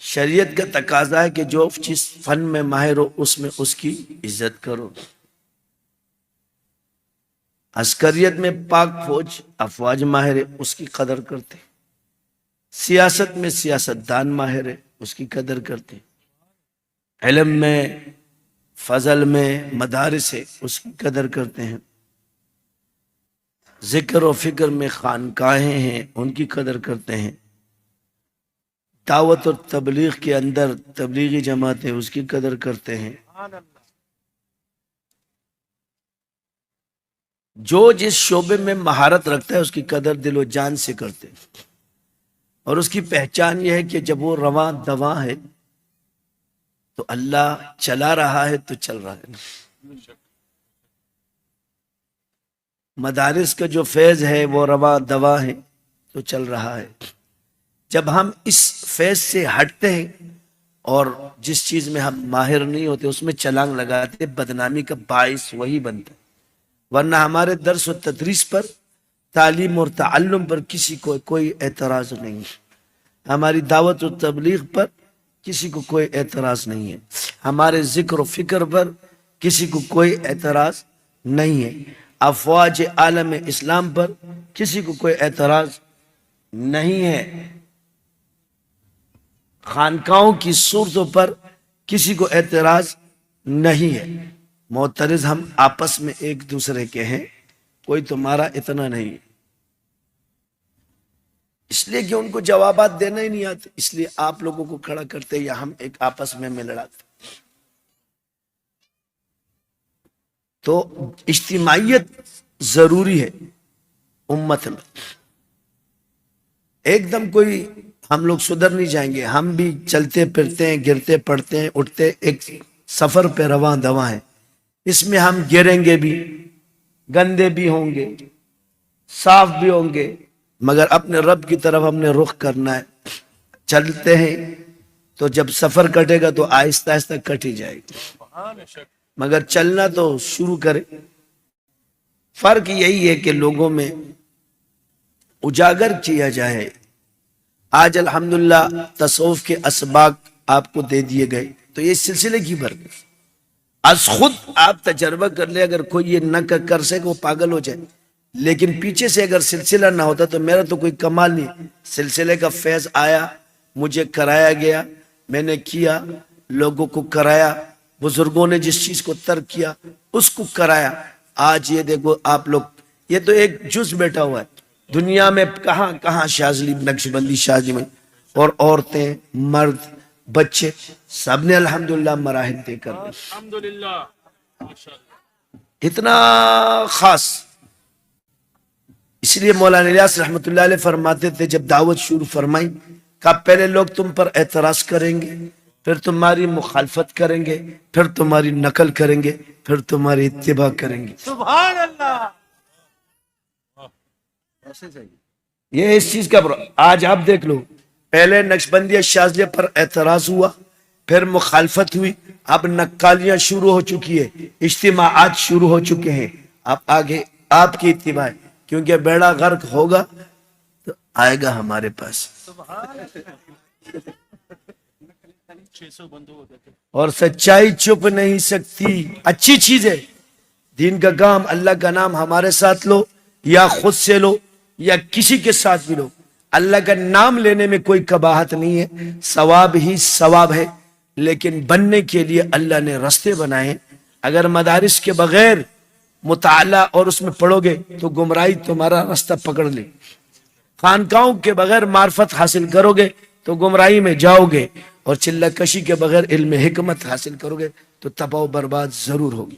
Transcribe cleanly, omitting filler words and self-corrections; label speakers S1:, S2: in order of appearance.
S1: شریعت کا تقاضا ہے کہ جو چیز فن میں ماہر ہو اس میں اس کی عزت کرو. عسکریت میں پاک فوج افواج ماہر ہے اس کی قدر کرتے. سیاست میں سیاست دان ماہر ہے اس کی قدر کرتے. علم میں فضل میں مدارس ہے اس کی قدر کرتے ہیں. ذکر و فکر میں خانقاہیں ہیں ان کی قدر کرتے ہیں. دعوت اور تبلیغ کے اندر تبلیغی جماعتیں اس کی قدر کرتے ہیں. جو جس شعبے میں مہارت رکھتا ہے اس کی قدر دل و جان سے کرتے ہیں. اور اس کی پہچان یہ ہے کہ جب وہ رواں دواں ہے تو اللہ چلا رہا ہے تو چل رہا ہے. مدارس کا جو فیض ہے وہ رواں دواں ہے تو چل رہا ہے. جب ہم اس فیض سے ہٹتے ہیں اور جس چیز میں ہم ماہر نہیں ہوتے اس میں چھلانگ لگاتے بدنامی کا باعث وہی بنتا ہے. ورنہ ہمارے درس و تدریس پر تعلیم اور تعلم پر کسی کو کوئی اعتراض نہیں ہے. ہماری دعوت و تبلیغ پر کسی کو کوئی اعتراض نہیں ہے. ہمارے ذکر و فکر پر کسی کو کوئی اعتراض نہیں ہے. افواج عالم اسلام پر کسی کو کوئی اعتراض نہیں ہے. خانقاہوں کی صورتوں پر کسی کو اعتراض نہیں ہے. معترض ہم آپس میں ایک دوسرے کے ہیں, کوئی تمہارا اتنا نہیں. اس لیے کہ ان کو جوابات دینا ہی نہیں آتے, اس لیے آپ لوگوں کو کھڑا کرتے یا ہم ایک آپس میں لڑاتے. تو اجتماعیت ضروری ہے امت میں. ایک دم کوئی ہم لوگ سدھر نہیں جائیں گے. ہم بھی چلتے پھرتے ہیں, گرتے پڑتے ہیں, اٹھتے, ایک سفر پہ رواں دواں ہے. اس میں ہم گریں گے بھی, گندے بھی ہوں گے, صاف بھی ہوں گے, مگر اپنے رب کی طرف ہم نے رخ کرنا ہے. چلتے ہیں تو جب سفر کٹے گا تو آہستہ آہستہ کٹ ہی جائے گا, مگر چلنا تو شروع کرے. فرق یہی ہے کہ لوگوں میں اجاگر کیا جائے. آج الحمدللہ تصوف کے اسباق آپ کو دے دیے گئے تو یہ سلسلے کی برکت. از خود آپ تجربہ کر لے, اگر کوئی یہ نہ کر سکے وہ پاگل ہو جائے. لیکن پیچھے سے اگر سلسلہ نہ ہوتا تو میرا تو کوئی کمال نہیں. سلسلے کا فیض آیا, مجھے کرایا گیا, میں نے کیا, لوگوں کو کرایا, بزرگوں نے جس چیز کو ترک کیا اس کو کرایا. آج یہ دیکھو آپ لوگ, یہ تو ایک جز بیٹھا ہوا ہے. دنیا میں کہاں کہاں شاذلی نقشبندی شاذلی میں, اور عورتیں, مرد, بچے سب نے الحمدللہ مراحل طے کر لی. اتنا خاص. اس لیے مولانا الیاس رحمۃ اللہ علیہ فرماتے تھے جب دعوت شروع فرمائی, کہ پہلے لوگ تم پر اعتراض کریں گے, پھر تمہاری مخالفت کریں گے, پھر تمہاری نقل کریں گے, پھر تمہاری اتباع کریں گے.
S2: سبحان اللہ.
S1: یہ اس چیز کا آج آپ دیکھ لو, پہلے نقشبندی شاذلیہ پر اعتراض ہوا, پھر مخالفت ہوئی, اب نقالیاں شروع ہو چکی ہے, اجتماعات شروع ہو چکے ہیں. اب آگے آپ کی اتباع ہے, کیونکہ بیڑا غرق ہوگا تو آئے گا ہمارے پاس. اور سچائی چھپ نہیں سکتی. اچھی چیز ہے دین کا کام, اللہ کا نام ہمارے ساتھ لو یا خود سے لو یا کسی کے ساتھ بھی لو, اللہ کا نام لینے میں کوئی قباحت نہیں ہے, ثواب ہی ثواب ہے. لیکن بننے کے لیے اللہ نے راستے بنائے. اگر مدارس کے بغیر مطالعہ اور اس میں پڑھو گے تو گمراہی تمہارا راستہ پکڑ لے. خانقاہوں کے بغیر معرفت حاصل کرو گے تو گمراہی میں جاؤ گے, اور چلہ کشی کے بغیر علم حکمت حاصل کرو گے تو تباہ و برباد ضرور ہوگی.